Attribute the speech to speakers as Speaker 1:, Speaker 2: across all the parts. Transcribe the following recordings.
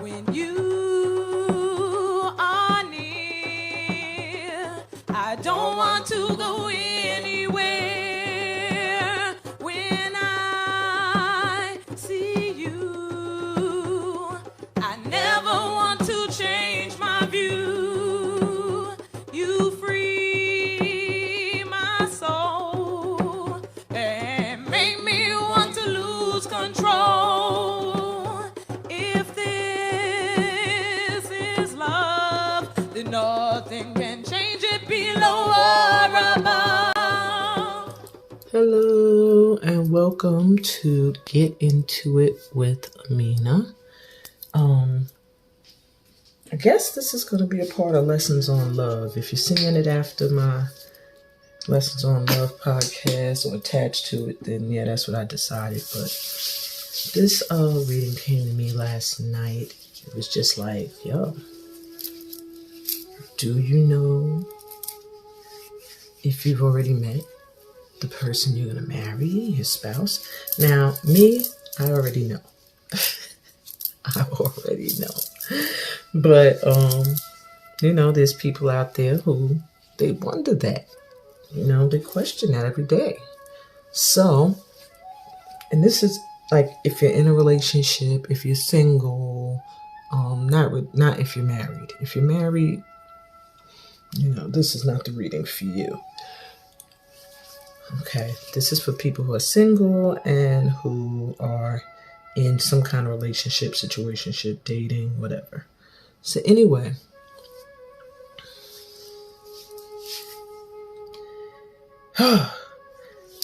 Speaker 1: when you are near. I don't want to go anywhere when I see you. I never want to change my view. You free my soul and make me want to lose control. If this is love, then nothing can change it below or above.
Speaker 2: Hello and welcome to Get Into It with Amina. I guess this is going to be a part of Lessons on Love. If you're seeing it after my Lessons on Love podcast or attached to it, then yeah, that's what I decided. But this reading came to me last night. It was just like, yo, do you know if you've already met the person you're going to marry, your spouse? Now, me, I already know. I already know. But, there's people out there who, they wonder that. They question that every day. So, and this is like if you're in a relationship, if you're single, not if you're married. If you're married, this is not the reading for you. Okay, this is for people who are single and who are in some kind of relationship, situationship, dating, whatever. So anyway,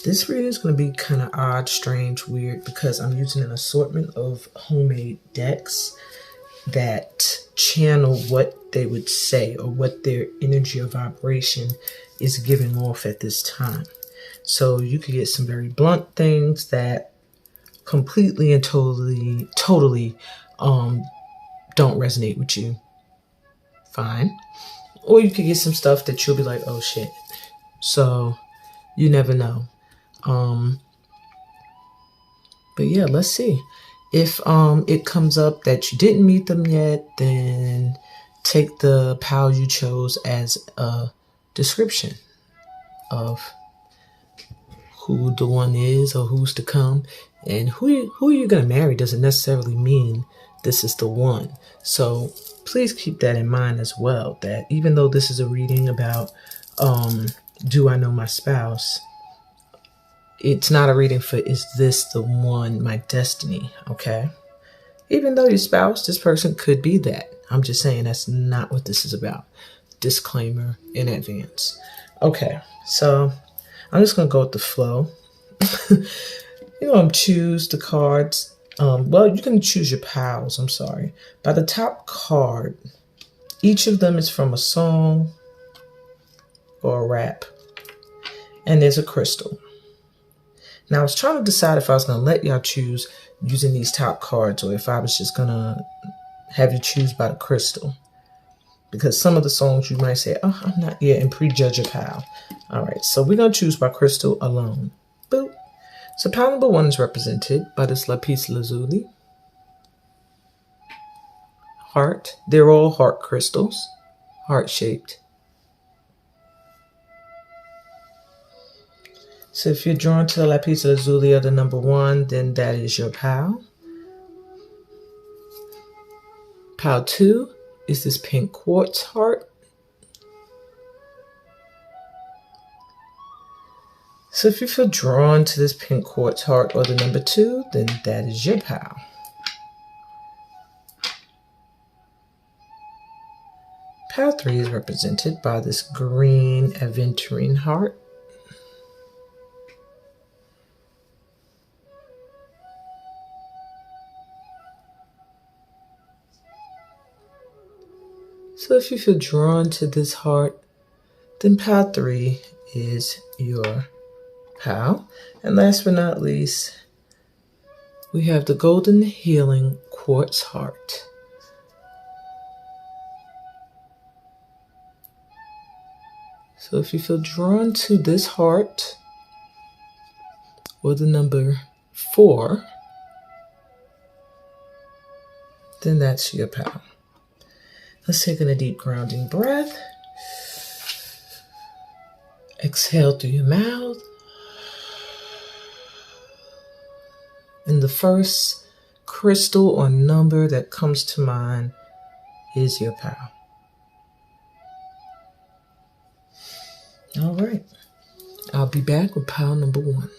Speaker 2: this reading is going to be kind of odd, strange, weird, because I'm using an assortment of homemade decks that channel what they would say or what their energy or vibration is giving off at this time. So you could get some very blunt things that completely and totally don't resonate with you. Fine. Or you could get some stuff that you'll be like, oh shit. So you never know. But yeah, let's see. If it comes up that you didn't meet them yet, then take the pal you chose as a description of who the one is or who's to come. And who you're going to marry doesn't necessarily mean this is the one. So please keep that in mind as well, that even though this is a reading about do I know my spouse, it's not a reading for is this the one, my destiny, okay? Even though your spouse, this person could be that. I'm just saying that's not what this is about. Disclaimer in advance. Okay, so I'm just going to go with the flow. Choose the cards. You can choose your pals, I'm sorry. By the top card, each of them is from a song or a rap. And there's a crystal. Now, I was trying to decide if I was going to let y'all choose using these top cards or if I was just going to have you choose by the crystal. Because some of the songs you might say, oh, I'm not yet, and prejudge your pal. All right, so we're going to choose by crystal alone. Boop. So pal number 1 is represented by this lapis lazuli. Heart. They're all heart crystals. Heart-shaped. So if you're drawn to the lapis lazuli or the number 1, then that is your pal. Pal 2 is this pink quartz heart. So if you feel drawn to this pink quartz heart or the number 2, then that is your pal. Pal 3 is represented by this green aventurine heart. So if you feel drawn to this heart, then pal 3 is your pal. And last but not least, we have the golden healing quartz heart. So if you feel drawn to this heart or the number 4, then that's your pal. Let's take in a deep grounding breath. Exhale through your mouth. And the first crystal or number that comes to mind is your pal. All right. I'll be back with pal number 1.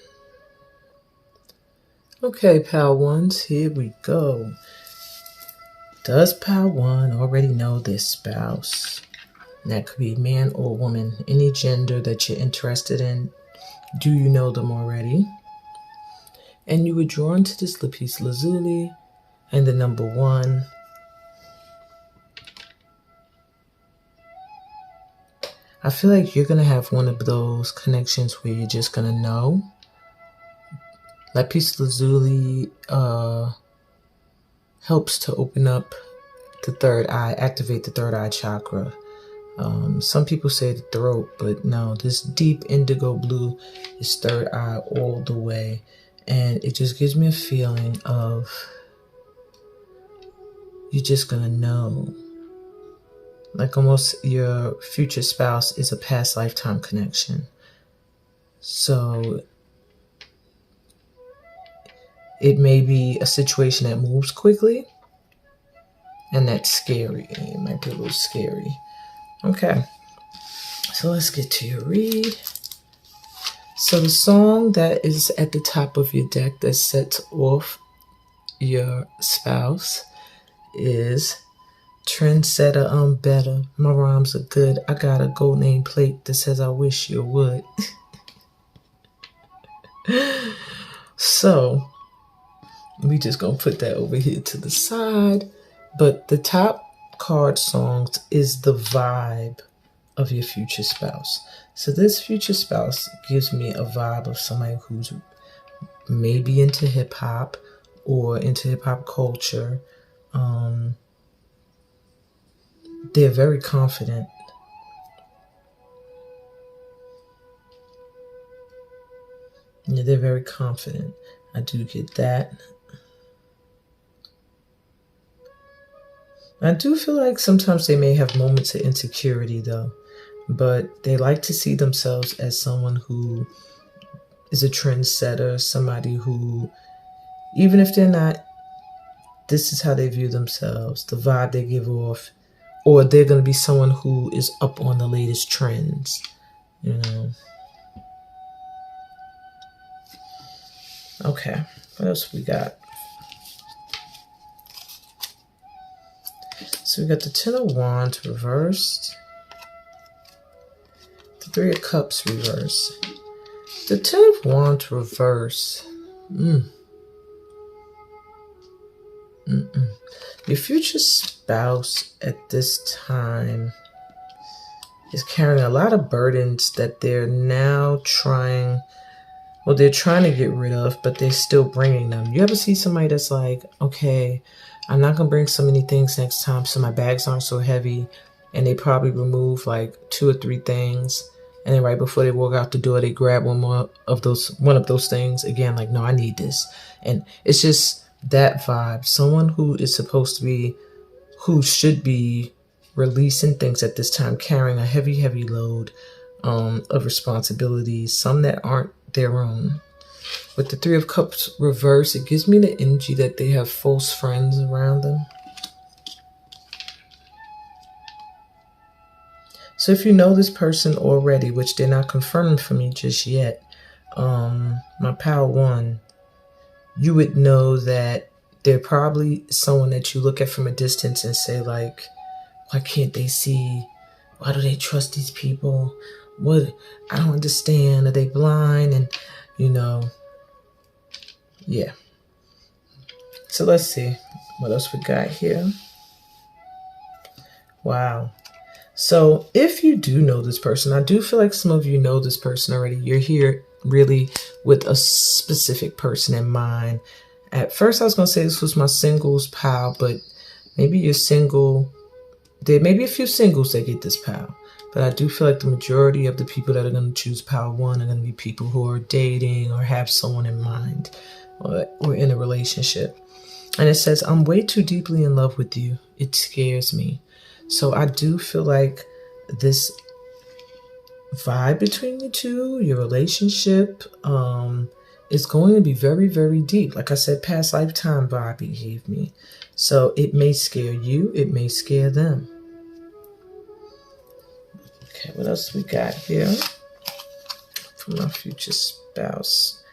Speaker 2: Okay, pal 1s, here we go. Does pal 1 already know their spouse? And that could be man or woman, any gender that you're interested in. Do you know them already? And you were drawn to this lapis lazuli and the number 1. I feel like you're going to have one of those connections where you're just going to know. Lapis lazuli helps to open up the third eye, activate the third eye chakra. Some people say the throat, but no, this deep indigo blue is third eye all the way. And it just gives me a feeling of you're just going to know. Like almost your future spouse is a past lifetime connection. So it may be a situation that moves quickly, and that's scary. It might be a little scary. Okay, so let's get to your read. So the song that is at the top of your deck that sets off your spouse is Trendsetter, I'm Better. My rhymes are good. I got a gold name plate that says I wish you would. So we just gonna put that over here to the side. But the top card songs is the vibe of your future spouse. So this future spouse gives me a vibe of somebody who's maybe into hip hop or into hip hop culture. They're very confident. Yeah, they're very confident. I do get that. I do feel like sometimes they may have moments of insecurity though, but they like to see themselves as someone who is a trendsetter, somebody who, even if they're not, this is how they view themselves, the vibe they give off, or they're going to be someone who is up on the latest trends, you know. Okay, what else we got? So we got the Ten of Wands reversed, the Three of Cups reversed. The Ten of Wands reversed. Your future spouse at this time is carrying a lot of burdens that they're now trying to get rid of, but they're still bringing them. You ever see somebody that's like, okay, I'm not going to bring so many things next time, so my bags aren't so heavy, and they probably remove like 2 or 3 things, and then right before they walk out the door, they grab one of those things again, like, no, I need this. And it's just that vibe. Someone who should be releasing things at this time, carrying a heavy load of responsibilities, some that aren't their own. With the Three of Cups reversed, it gives me the energy that they have false friends around them. So if you know this person already, which they're not confirming for me just yet, my pal 1, you would know that they're probably someone that you look at from a distance and say, like, why can't they see? Why do they trust these people? What? I don't understand. Are they blind? And, you know, yeah. So let's see what else we got here. Wow. So if you do know this person, I do feel like some of you know this person already. You're here really with a specific person in mind. At first I was going to say this was my singles pal, but maybe you're single. There may be a few singles that get this pal, but I do feel like the majority of the people that are going to choose pal 1 are going to be people who are dating or have someone in mind or in a relationship. And it says, I'm way too deeply in love with you. It scares me. So I do feel like this vibe between you two, your relationship, is going to be very, very deep. Like I said, past lifetime vibe he gave me. So it may scare you. It may scare them. Okay, what else we got here? For my future spouse.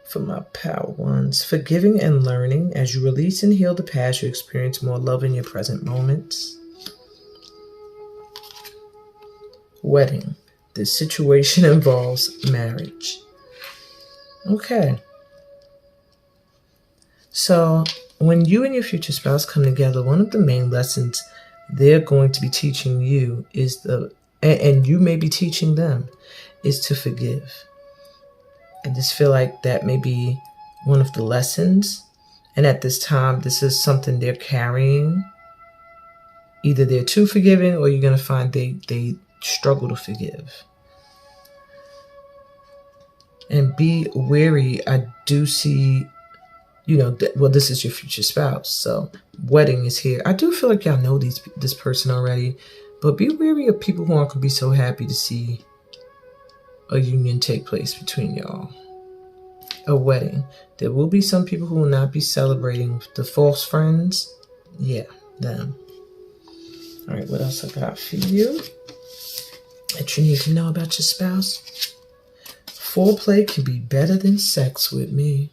Speaker 2: For my pal ones. Forgiving and learning. As you release and heal the past, you experience more love in your present moments. Wedding. This situation involves marriage. Okay. So when you and your future spouse come together, one of the main lessons they're going to be teaching you is and you may be teaching them, is to forgive. I just feel like that may be one of the lessons. And at this time, this is something they're carrying. Either they're too forgiving, or you're going to find they struggle to forgive. And be wary. I do see, this is your future spouse. So wedding is here. I do feel like y'all know this person already. But be wary of people who aren't going to be so happy to see a union take place between y'all. A wedding. There will be some people who will not be celebrating. The false friends. Yeah, them. All right, what else I got for you that you need to know about your spouse? Foreplay can be better than sex with me.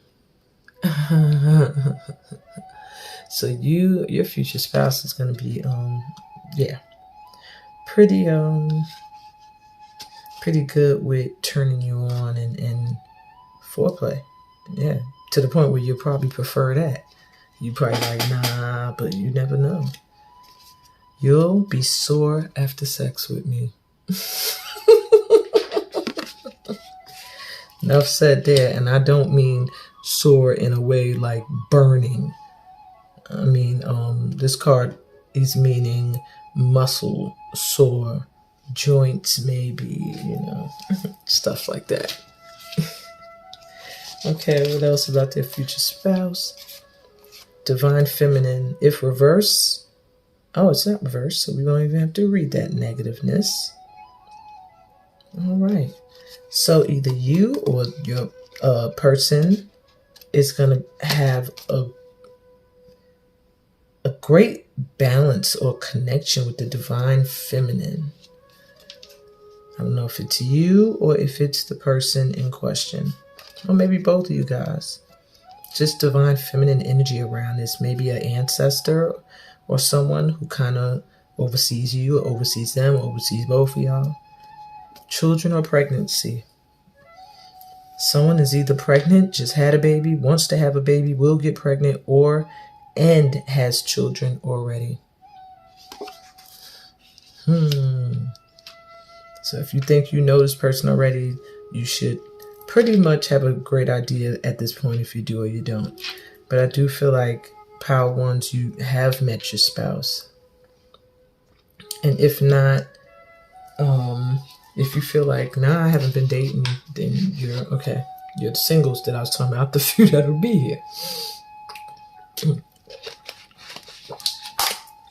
Speaker 2: So your future spouse is going to be, pretty good with turning you on and foreplay. Yeah, to the point where you probably prefer that. You probably like, nah, but you never know. You'll be sore after sex with me. Enough said there, and I don't mean sore in a way like burning. I mean, this card is meaning muscle sore, joints maybe, stuff like that. Okay, what else about their future spouse? Divine feminine. If reverse, it's not reverse, so we don't even have to read that negativeness. All right. So either you or your person is going to have a great balance or connection with the divine feminine. I don't know if it's you or if it's the person in question. Or maybe both of you guys. Just divine feminine energy around this. Maybe an ancestor or someone who kind of oversees you or oversees them, or oversees both of y'all. Children or pregnancy. Someone is either pregnant, just had a baby, wants to have a baby, will get pregnant, and has children already. So if you think you know this person already, you should pretty much have a great idea at this point if you do or you don't. But I do feel like, Power Ones, you have met your spouse. And if not, if you feel like, nah, I haven't been dating, then you're okay. You're the singles that I was talking about, the few that will be here.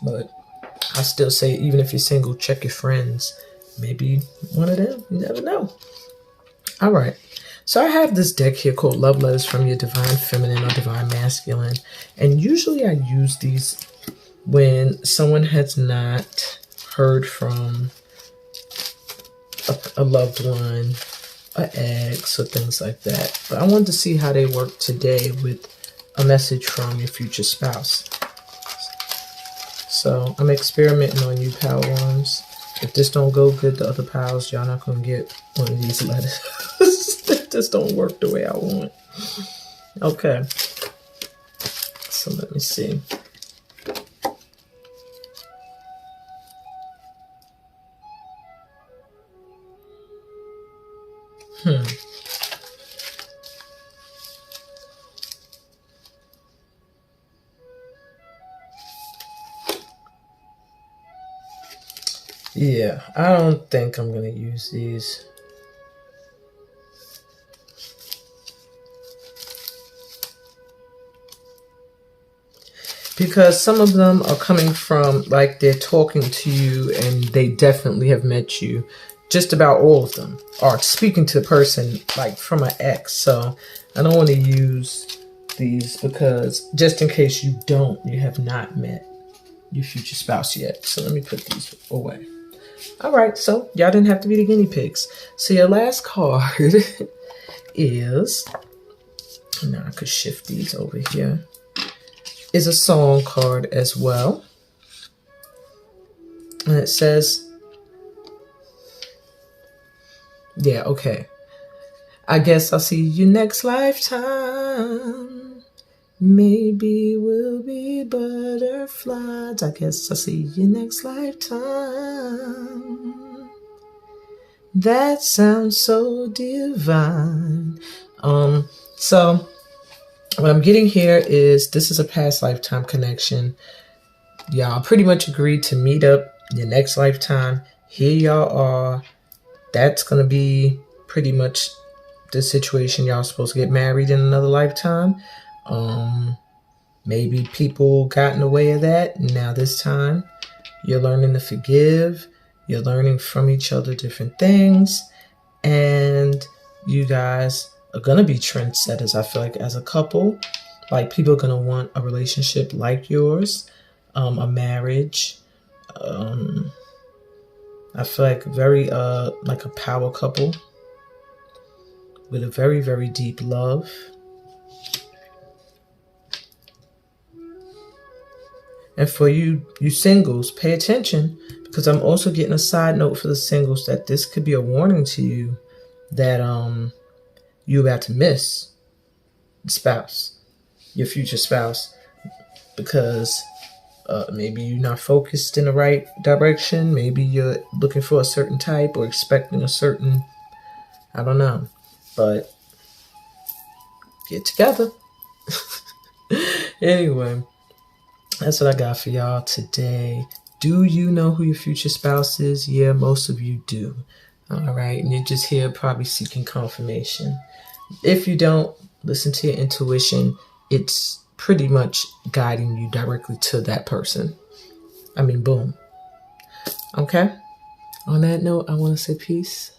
Speaker 2: But I still say, even if you're single, check your friends. Maybe one of them. You never know. All right. So I have this deck here called Love Letters from Your Divine Feminine or Divine Masculine. And usually I use these when someone has not heard from a loved one, an ex, or things like that. But I wanted to see how they work today with a message from your future spouse. So I'm experimenting on you, Power Ones. If this don't go good to other pals, y'all not going to get one of these letters. This don't work the way I want. Okay. So let me see. Yeah, I don't think I'm going to use these. because some of them are coming from, like, they're talking to you and they definitely have met you. Just about all of them are speaking to the person, like, from an ex. So I don't want to use these because just in case you have not met your future spouse yet. So let me put these away. All right, so y'all didn't have to be the guinea pigs. So your last card is, now I could shift these over here, is a song card as well. And it says, yeah, okay. I guess I'll see you next lifetime. Maybe we'll be butterflies. I guess I'll see you next lifetime. That sounds so divine. So what I'm getting here is this is a past lifetime connection. Y'all pretty much agreed to meet up your next lifetime. Here y'all are. That's going to be pretty much the situation. Y'all supposed to get married in another lifetime. Maybe people got in the way of that. Now this time you're learning to forgive. You're learning from each other different things. And you guys are going to be trendsetters, I feel like, as a couple. Like, people are going to want a relationship like yours, a marriage. I feel like very, like a power couple with a very, very deep love. And for you singles, pay attention, because I'm also getting a side note for the singles that this could be a warning to you that you're about to miss the spouse, your future spouse, because maybe you're not focused in the right direction. Maybe you're looking for a certain type or expecting a certain, I don't know, but get together. Anyway, that's what I got for y'all today. Do you know who your future spouse is? Yeah, most of you do. All right, and you're just here probably seeking confirmation. If you don't, listen to your intuition. It's pretty much guiding you directly to that person. I mean, boom. Okay? On that note, I want to say peace,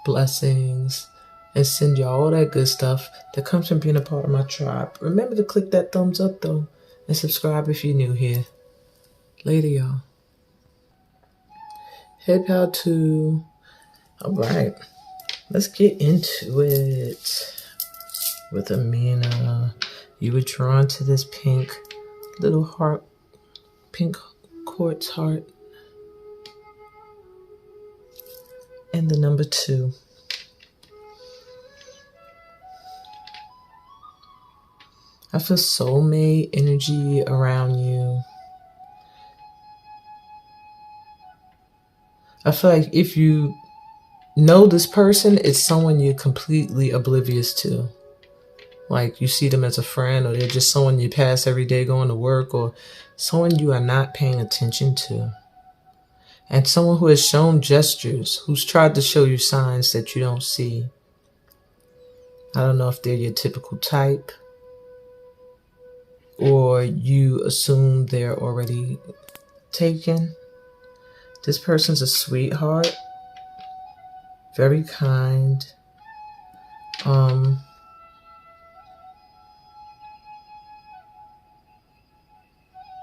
Speaker 2: blessings, and send y'all all that good stuff that comes from being a part of my tribe. Remember to click that thumbs up, though, and subscribe if you're new here. Later, y'all. Head power 2. All right. Let's get into it. With Amina, you were drawn to this pink little heart, pink quartz heart. And the number 2. I feel soulmate energy around you. I feel like if you know this person, it's someone you're completely oblivious to. Like, you see them as a friend, or they're just someone you pass every day going to work, or someone you are not paying attention to. And someone who has shown gestures, who's tried to show you signs that you don't see. I don't know if they're your typical type, or you assume they're already taken. This person's a sweetheart, very kind.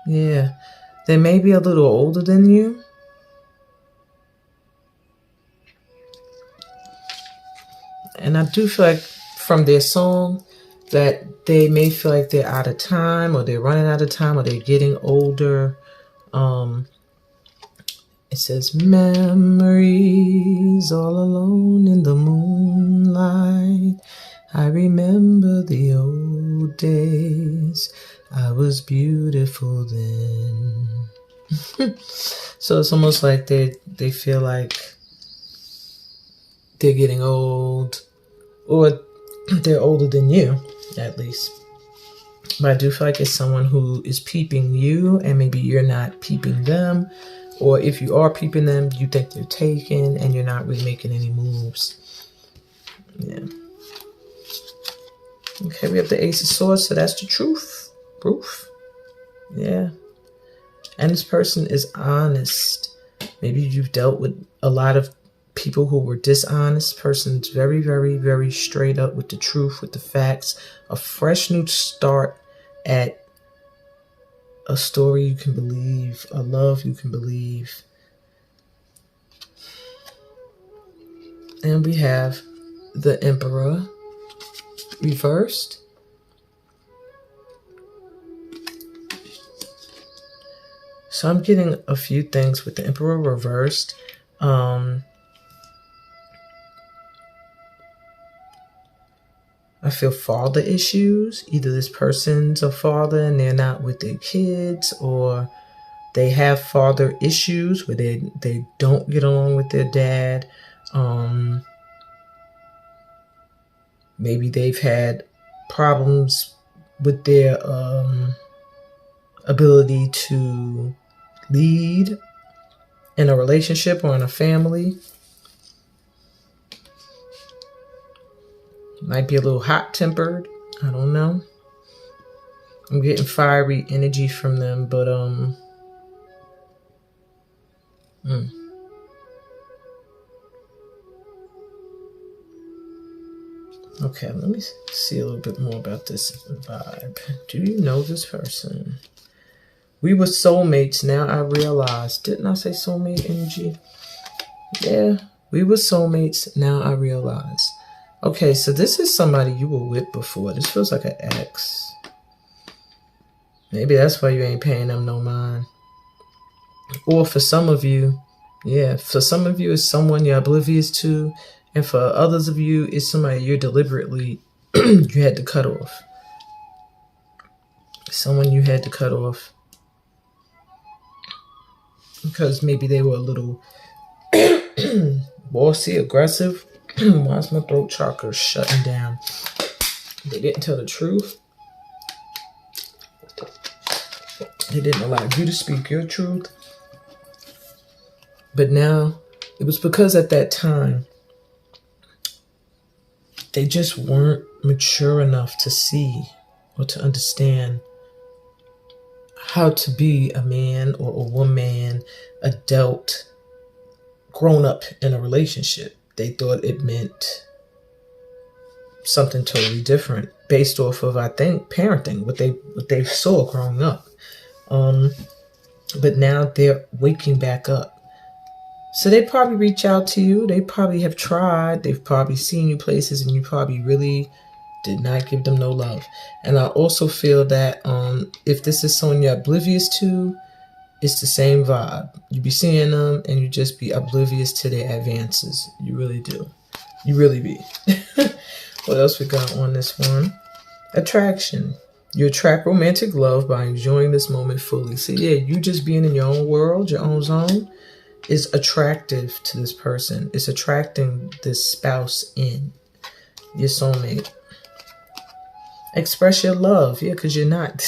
Speaker 2: Yeah, they may be a little older than you. And I do feel like from their song that they may feel like they're out of time, or they're running out of time, or they're getting older. It says, memories all alone in the moonlight. I remember the old days. I was beautiful then. So it's almost like they feel like they're getting old, or they're older than you, at least. But I do feel like it's someone who is peeping you, and maybe you're not peeping them. Or if you are peeping them, you think they're taken and you're not really making any moves. Yeah. Okay, we have the Ace of Swords, so that's the truth. Proof. Yeah. And this person is honest. Maybe you've dealt with a lot of people who were dishonest. Person's very, very, very straight up with the truth, with the facts. A fresh new start at a story you can believe, a love you can believe. And we have the Emperor reversed. So I'm getting a few things with the Emperor reversed. I feel father issues. Either this person's a father and they're not with their kids, or they have father issues where they don't get along with their dad. Maybe they've had problems with their ability to lead in a relationship or in a family. Might be a little hot-tempered. I don't know. I'm getting fiery energy from them, but Okay, let me see a little bit more about this vibe. Do you know this person? We were soulmates. Now I realize. Didn't I say soulmate energy? Yeah, we were soulmates. Now I realize. Okay, so this is somebody you were with before. This feels like an ex. Maybe that's why you ain't paying them no mind. Or for some of you, yeah, for some of you it's someone you're oblivious to. And for others of you, it's somebody you're deliberately, you had to cut off. Someone you had to cut off. Because maybe they were a little bossy, aggressive. Why is my throat chakra shutting down? They didn't tell the truth. They didn't allow you to speak your truth. But now, it was because at that time, they just weren't mature enough to see or to understand how to be a man or a woman, adult, grown up in a relationship. They thought it meant something totally different based off of, I think, parenting, what they saw growing up. But now they're waking back up. So they probably reach out to you. They probably have tried. They've probably seen you places and you probably really did not give them no love. And I also feel that if this is someone you're oblivious to, it's the same vibe. You be seeing them and you just be oblivious to their advances. You really do. You really be. What else we got on this one? Attraction. You attract romantic love by enjoying this moment fully. So yeah, you just being in your own world, your own zone, is attractive to this person. It's attracting this spouse in. Your soulmate. Express your love. Yeah, because you're not.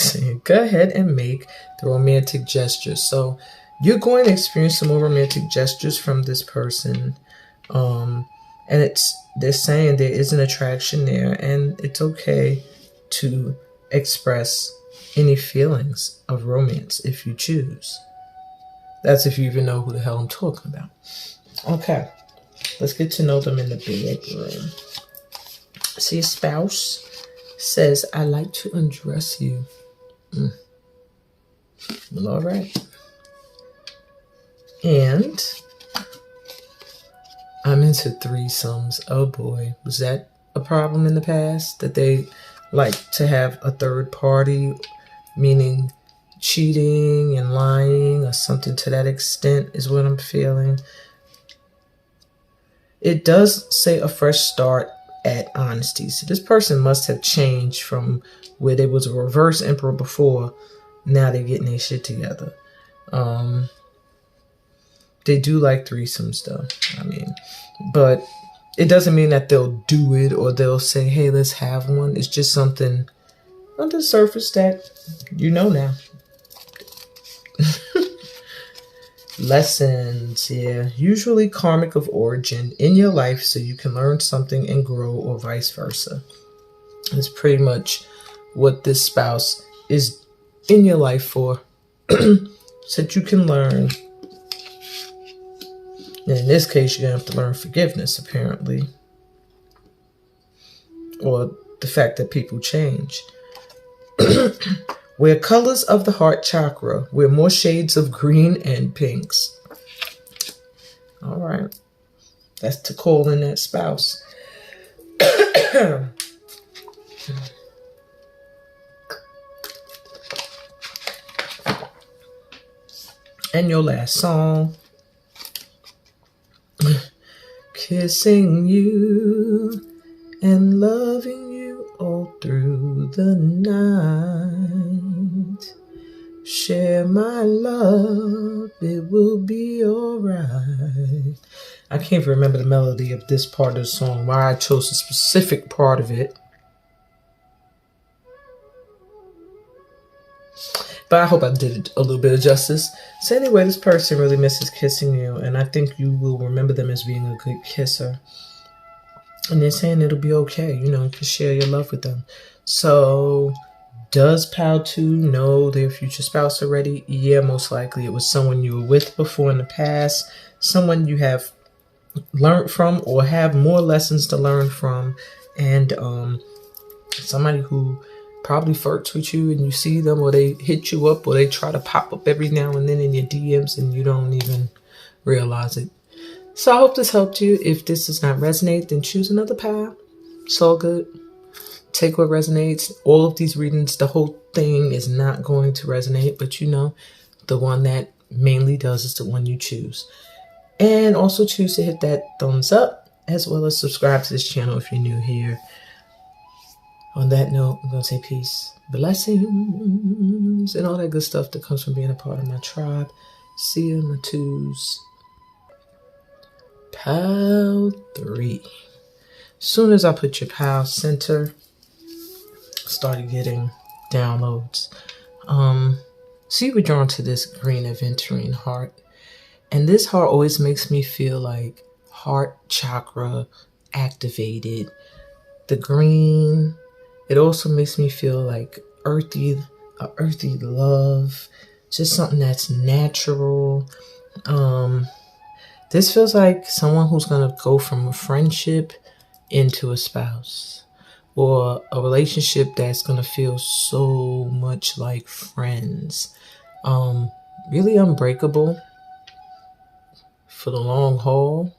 Speaker 2: Go ahead and make the romantic gestures. So you're going to experience some more romantic gestures from this person. And they're saying there is an attraction there, and it's okay to express any feelings of romance if you choose. That's if you even know who the hell I'm talking about. Okay, let's get to know them in the bedroom. See, a spouse says, I like to undress you. Well, all right. And I'm into threesomes. Oh boy, was that a problem in the past? That they like to have a third party, meaning cheating and lying or something to that extent is what I'm feeling. It does say a fresh start at honesty. So this person must have changed from where there was a reverse emperor before. Now they're getting their shit together. They do like threesomes though. I mean, but it doesn't mean that they'll do it or they'll say, hey, let's have one. It's just something under the surface that you know now. Lessons, yeah. Usually karmic of origin in your life so you can learn something and grow, or vice versa. It's pretty much what this spouse is in your life for so that you can learn. And in this case, you're going to have to learn forgiveness, apparently. Or the fact that people change. We're colors of the heart chakra. We're more shades of green and pinks. All right. That's to call in that spouse. And your last song. Kissing you and loving you all through the night. Share my love, it will be alright. I can't even remember the melody of this part of the song, why I chose a specific part of it. But I hope I did a little bit of justice. So anyway, this person really misses kissing you, and I think you will remember them as being a good kisser. And they're saying it'll be okay, you know, you can share your love with them. So, does Pal 2 know their future spouse already? Yeah, most likely. It was someone you were with before in the past, someone you have learned from or have more lessons to learn from, and somebody who probably flirts with you and you see them, or they hit you up, or they try to pop up every now and then in your DMs and you don't even realize it. So I hope this helped you. If this does not resonate, then choose another path. It's all good. Take what resonates. All of these readings, the whole thing is not going to resonate, but you know, the one that mainly does is the one you choose. And also choose to hit that thumbs up, as well as subscribe to this channel if you're new here. On that note, I'm going to say peace, blessings, and all that good stuff that comes from being a part of my tribe. See you in my twos. Pal 3. Soon as I put your Pal center, started getting downloads. So you were drawn to this green aventurine heart. And this heart always makes me feel like heart chakra activated. The green, it also makes me feel like earthy love, just something that's natural. This feels like someone who's going to go from a friendship into a spouse, or a relationship that's going to feel so much like friends. Really unbreakable for the long haul.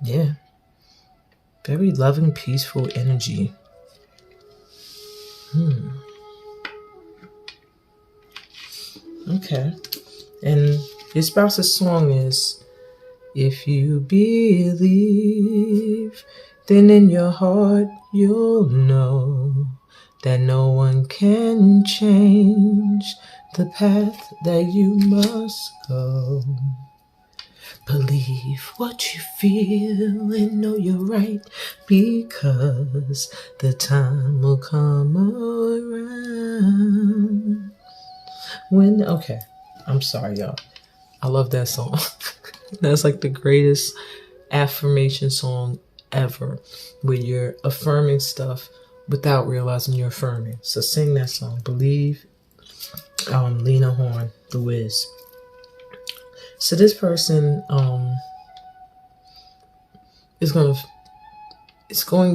Speaker 2: Yeah. Very loving, peaceful energy. Okay. And your spouse's song is, if you believe, then in your heart you'll know that no one can change the path that you must go. Believe what you feel and know you're right, because the time will come around. Okay, I'm sorry, y'all. I love that song. That's like the greatest affirmation song ever, where you're affirming stuff without realizing you're affirming. So sing that song, Believe. Lena Horne, The Wiz. So this person is going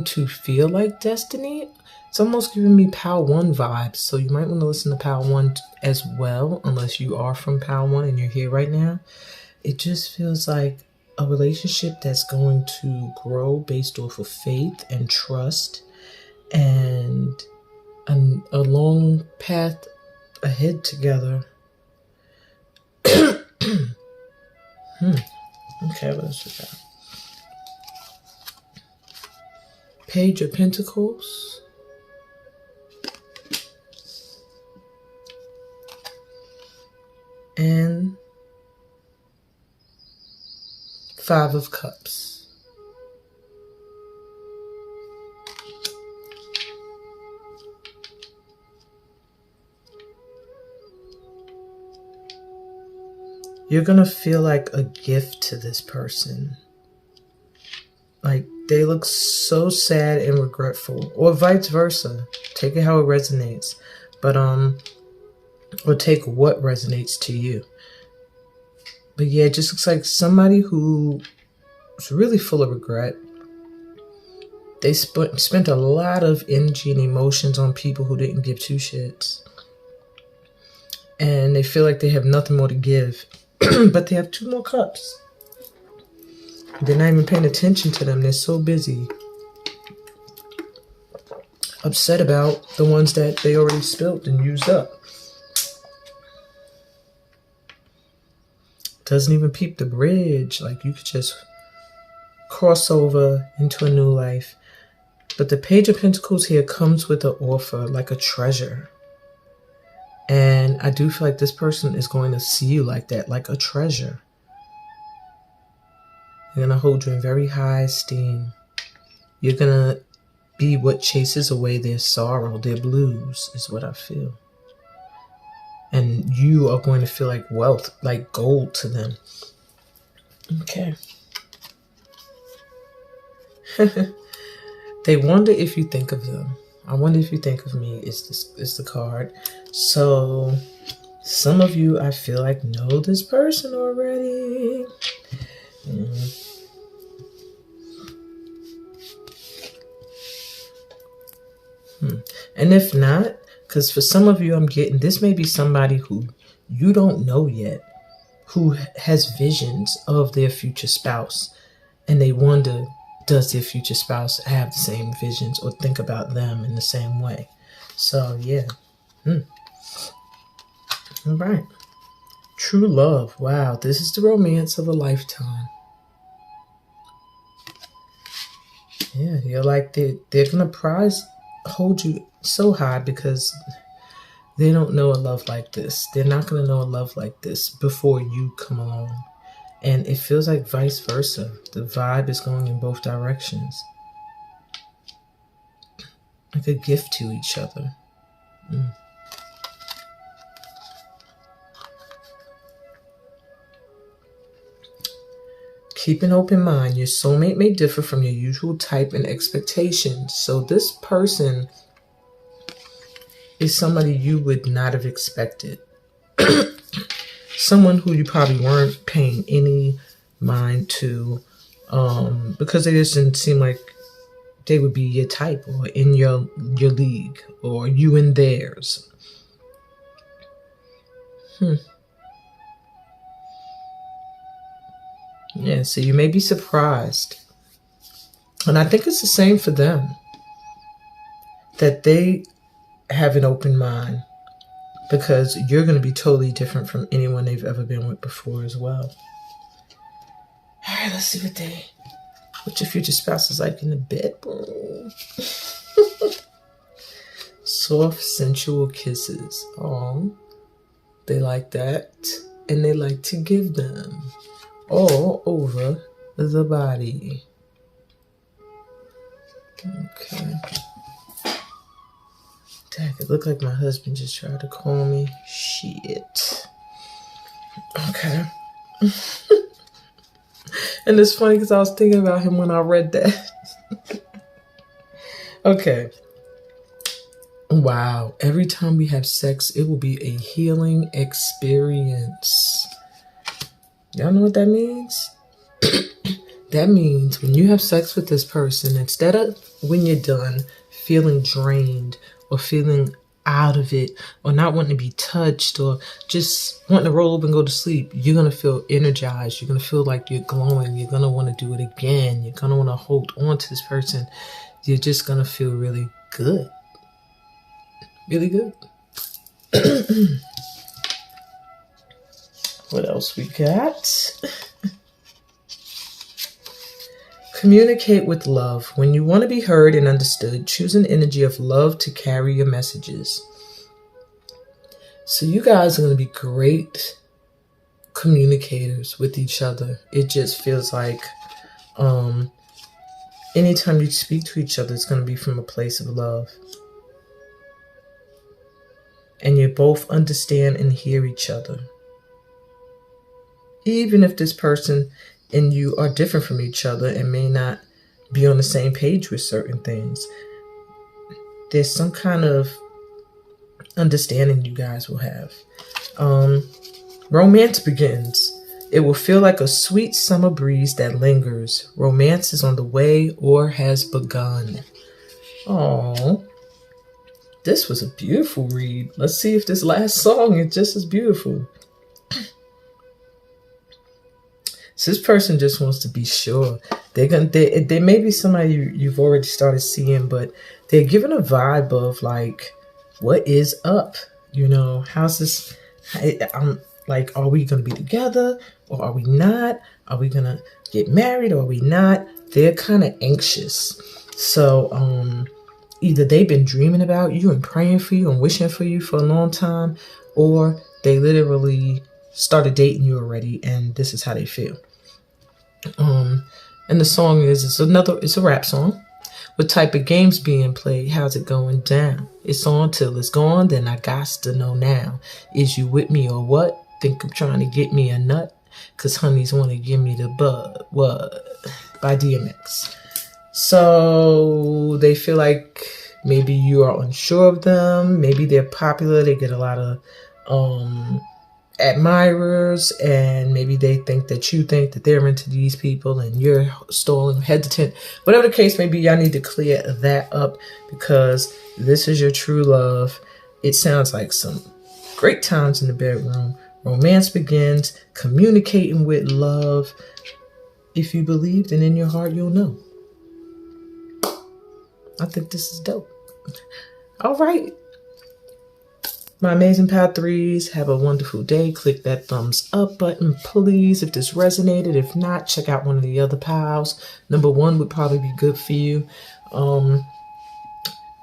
Speaker 2: to feel like destiny. It's almost giving me Pal 1 vibes. So you might want to listen to Pal 1 as well, unless you are from Pal 1 and you're here right now. It just feels like a relationship that's going to grow based off of faith and trust, and a long path ahead together. Okay, what else we got? Page of Pentacles. And Five of Cups. You're going to feel like a gift to this person. Like They look so sad and regretful, or vice versa. Take it how it resonates, but or take what resonates to you. But yeah, it just looks like somebody who is really full of regret. They spent a lot of energy and emotions on people who didn't give two shits. And they feel like they have nothing more to give. But they have 2 more cups. They're not even paying attention to them. They're so busy. Upset about the ones that they already spilled and used up. Doesn't even peep the bridge. Like, you could just cross over into a new life. But the Page of Pentacles here comes with an offer, like a treasure. And I do feel like this person is going to see you like that, like a treasure. They're going to hold you in very high esteem. You're going to be what chases away their sorrow, their blues, is what I feel. And you are going to feel like wealth, like gold to them. Okay. They wonder if you think of them. I wonder if you think of me is the card. So some of you, I feel like, know this person already. And if not, because for some of you, I'm getting, this may be somebody who you don't know yet, who has visions of their future spouse. And they wonder, does their future spouse have the same visions or think about them in the same way? So, yeah. All right. True love. Wow. This is the romance of a lifetime. Yeah. You're like, they're going to hold you so high because they don't know a love like this. They're not going to know a love like this before you come along. And it feels like vice versa. The vibe is going in both directions. Like a gift to each other. Keep an open mind. Your soulmate may differ from your usual type and expectations. So this person is somebody you would not have expected. Someone who you probably weren't paying any mind to, because they just didn't seem like they would be your type or in your league or you in theirs. Yeah, so you may be surprised. And I think it's the same for them. That they have an open mind. Because you're going to be totally different from anyone they've ever been with before as well. All right, let's see what your future spouse is like in the bedroom. Soft, sensual kisses. Oh, they like that. And they like to give them all over the body. Okay. Dang, it looked like my husband just tried to call me. Shit. Okay. And it's funny because I was thinking about him when I read that. Okay. Wow. Every time we have sex, it will be a healing experience. Y'all know what that means? That means when you have sex with this person, instead of when you're done feeling drained or feeling out of it or not wanting to be touched or just wanting to roll up and go to sleep, you're going to feel energized. You're going to feel like you're glowing. You're going to want to do it again. You're going to want to hold on to this person. You're just going to feel really good. Really good. What else we got? Communicate with love. When you want to be heard and understood, choose an energy of love to carry your messages. So you guys are going to be great communicators with each other. It just feels like anytime you speak to each other, it's going to be from a place of love. And you both understand and hear each other. Even if this person and you are different from each other and may not be on the same page with certain things. There's some kind of understanding you guys will have. Romance begins. It will feel like a sweet summer breeze that lingers. Romance is on the way or has begun. Oh, this was a beautiful read. Let's see if this last song is just as beautiful. So this person just wants to be sure. They may be somebody you've already started seeing, but they're giving a vibe of like, what is up? You know, how's this? I'm like, are we going to be together or are we not? Are we going to get married or are we not? They're kind of anxious. So either they've been dreaming about you and praying for you and wishing for you for a long time, or they literally started dating you already and this is how they feel. And the song it's a rap song. What type of games being played? How's it going down? It's on till it's gone, then I gots to know now. Is you with me or what? Think I'm trying to get me a nut? Cause honeys wanna give me the bud. What? By DMX. So they feel like maybe you are unsure of them. Maybe they're popular. They get a lot of admirers, and maybe they think that you think that they're into these people and you're stalling, hesitant. Whatever the case may be, y'all need to clear that up because this is your true love. It sounds like some great times in the bedroom. Romance begins, communicating with love. If you believe, then in your heart you'll know. I think this is dope. All right. My amazing Pal 3s, have a wonderful day. Click that thumbs up button, please, if this resonated. If not, check out one of the other pals. Number 1 would probably be good for you.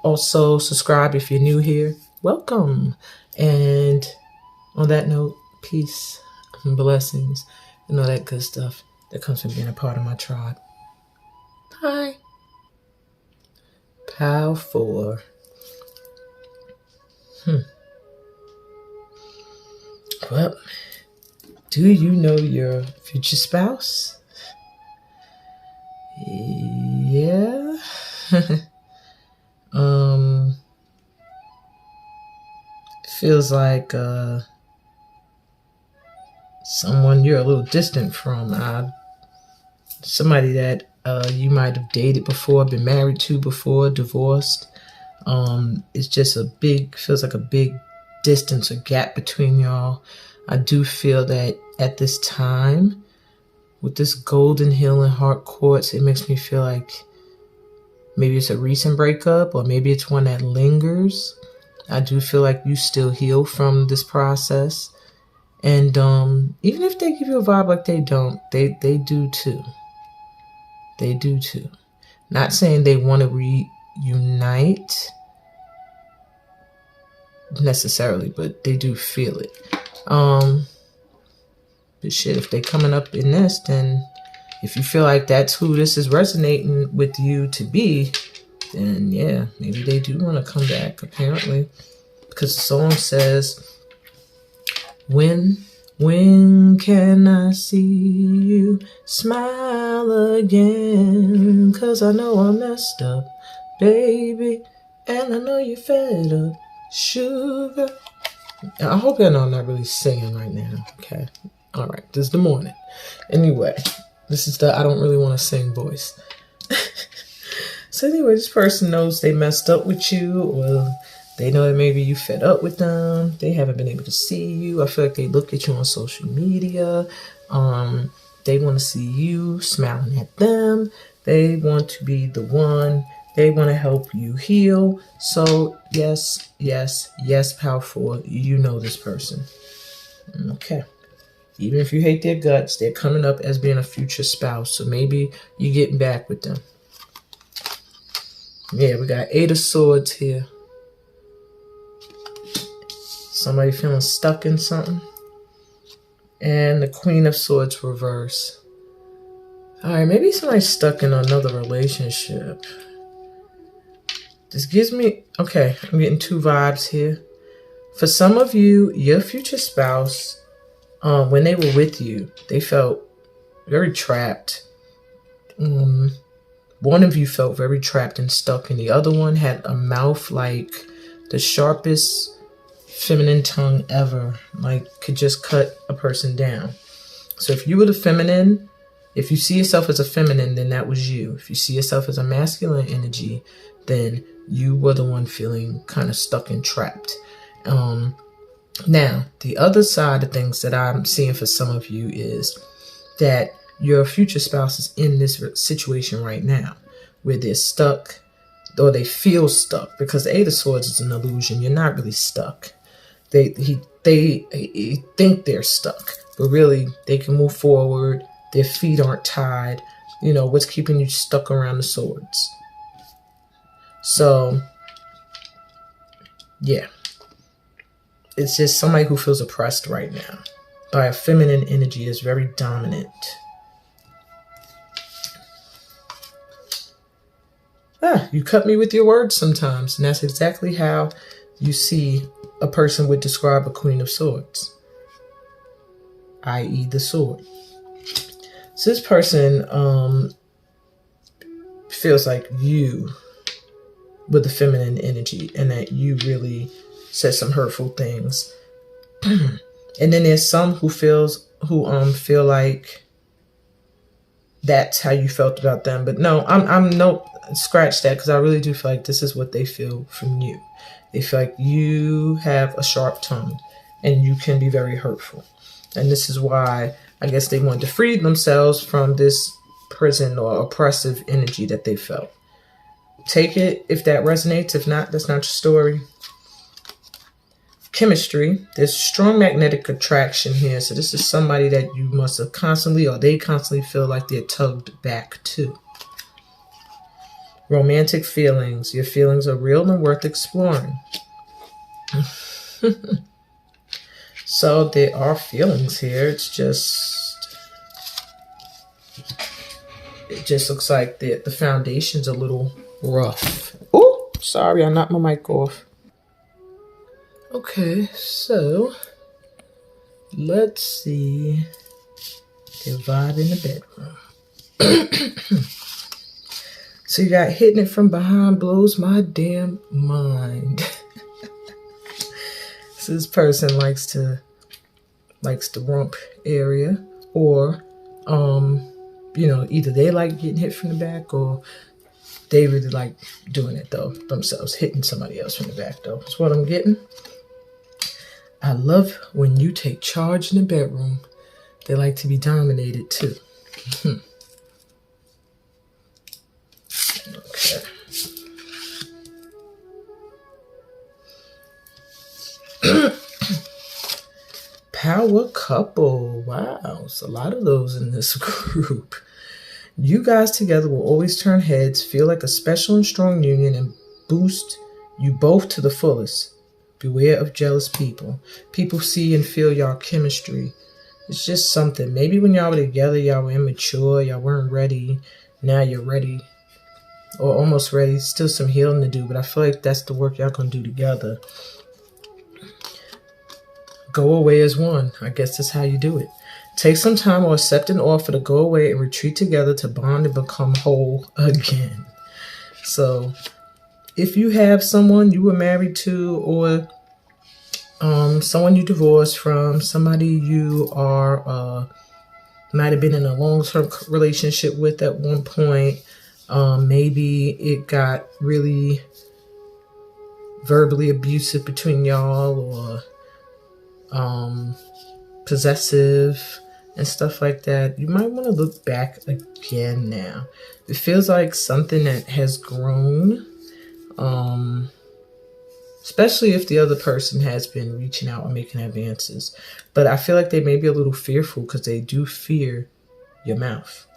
Speaker 2: Also, subscribe if you're new here. Welcome. And on that note, peace and blessings and all that good stuff that comes from being a part of my tribe. Bye. Pal 4. Well, do you know your future spouse? Yeah. Feels like someone you're a little distant from. Somebody that you might have dated before, been married to before, divorced. It's just feels like a big distance or gap between y'all. I do feel that at this time, with this golden healing heart quartz, it makes me feel like maybe it's a recent breakup or maybe it's one that lingers. I do feel like you still heal from this process. And even if they give you a vibe like they don't, they do too. They do too. Not saying they want to reunite necessarily, but they do feel it. But shit, if they coming up in this, then if you feel like that's who this is resonating with you to be, then yeah, maybe they do want to come back, apparently. Because the song says, when can I see you smile again? Cause I know I messed up, baby, and I know you're fed up, sugar. I hope y'all know I'm not really singing right now, okay? All right, this is the morning. Anyway, this is the I don't really want to sing voice. So anyway, this person knows they messed up with you, or they know that maybe you fed up with them. They haven't been able to see you. I feel like they look at you on social media. They want to see you smiling at them. They want to be the one. They want to help you heal. So yes, Pal 4, you know this person. Okay. Even if you hate their guts, they're coming up as being a future spouse. So maybe you're getting back with them. Yeah, we got 8 of Swords here. Somebody feeling stuck in something. And the Queen of Swords reverse. Alright, maybe somebody's stuck in another relationship. This gives me... Okay, I'm getting 2 vibes here. For some of you, your future spouse, when they were with you, they felt very trapped. One of you felt very trapped and stuck, and the other one had a mouth like the sharpest feminine tongue ever, like could just cut a person down. So if you were the feminine, if you see yourself as a feminine, then that was you. If you see yourself as a masculine energy, then you were the one feeling kind of stuck and trapped. Now, the other side of things that I'm seeing for some of you is that your future spouse is in this situation right now where they're stuck, or they feel stuck, because the Eight of Swords is an illusion. You're not really stuck. They think they're stuck, but really they can move forward. Their feet aren't tied. You know, what's keeping you stuck around the swords? So, yeah. It's just somebody who feels oppressed right now by a feminine energy is very dominant. You cut me with your words sometimes, and that's exactly how you see a person would describe a Queen of Swords, i.e. the sword. So this person feels like you with the feminine energy, and that you really said some hurtful things. And then there's some who feel like that's how you felt about them. But no, I'm no, scratch that, because I really do feel like this is what they feel from you. They feel like you have a sharp tongue and you can be very hurtful. And this is why I guess they wanted to free themselves from this prison or oppressive energy that they felt. Take it if that resonates. If not, that's not your story. Chemistry. There's strong magnetic attraction here. So this is somebody that you must have constantly, or they constantly feel like they're tugged back to. Romantic feelings. Your feelings are real and worth exploring. So there are feelings here. It just looks like the foundation's a little rough. Oh, sorry, I knocked my mic off. Okay, so let's see the vibe in the bedroom. So you got hitting it from behind blows my damn mind. So this person likes the rump area, or either they like getting hit from the back, or they really like doing it though themselves, hitting somebody else from the back though. That's what I'm getting. I love when you take charge in the bedroom. They like to be dominated too. Okay. Power couple. Wow, it's a lot of those in this group. You guys together will always turn heads, feel like a special and strong union, and boost you both to the fullest. Beware of jealous people. People see and feel y'all chemistry. It's just something. Maybe when y'all were together, y'all were immature, y'all weren't ready. Now you're ready, or almost ready. Still some healing to do, but I feel like that's the work y'all gonna do together. Go away as one. I guess that's how you do it. Take some time or accept an offer to go away and retreat together to bond and become whole again. So if you have someone you were married to, or someone you divorced from, somebody you are might have been in a long-term relationship with at one point, maybe it got really verbally abusive between y'all, or possessive and stuff like that, you might want to look back again now. It feels like something that has grown, especially if the other person has been reaching out and making advances. But I feel like they may be a little fearful because they do fear your mouth.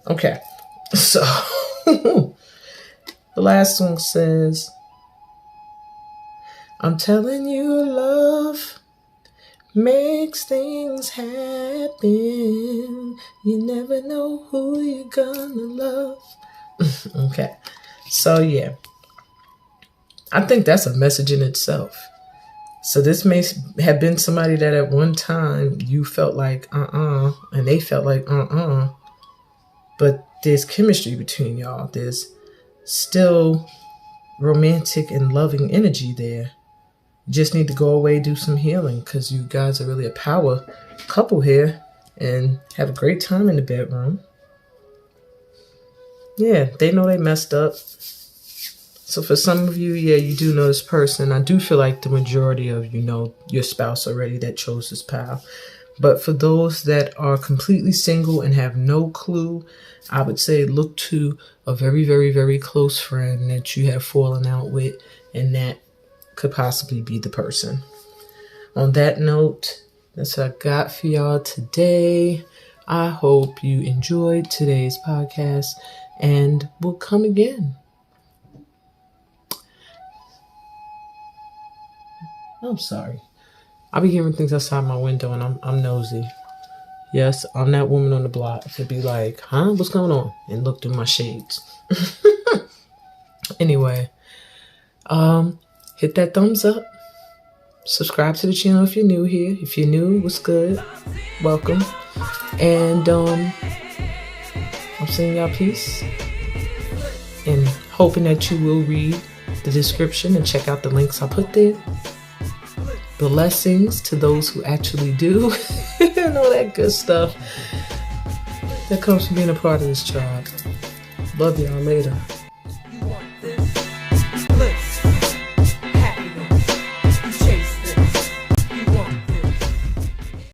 Speaker 2: Okay, so the last song says, I'm telling you, love makes things happen. You never know who you're gonna love. Okay, so yeah, I think that's a message in itself. So this may have been somebody that at one time you felt like and they felt like but there's chemistry between y'all. There's still romantic and loving energy there. You just need to go away, do some healing, because you guys are really a power couple here and have a great time in the bedroom. Yeah, they know they messed up. So for some of you, yeah, you do know this person. I do feel like the majority of you know your spouse already that chose this pal. But for those that are completely single and have no clue, I would say look to a very, very, very close friend that you have fallen out with, and that could possibly be the person. On that note, that's what I got for y'all today. I hope you enjoyed today's podcast and will come again. I'm sorry. I be hearing things outside my window and I'm nosy. Yes, I'm that woman on the block to be like, huh, what's going on? And look through my shades. Anyway, hit that thumbs up. Subscribe to the channel if you're new here. If you're new, what's good? Welcome. And I'm sending y'all peace and hoping that you will read the description and check out the links I put there. Blessings to those who actually do and all that good stuff that comes from being a part of this tribe. Love y'all later.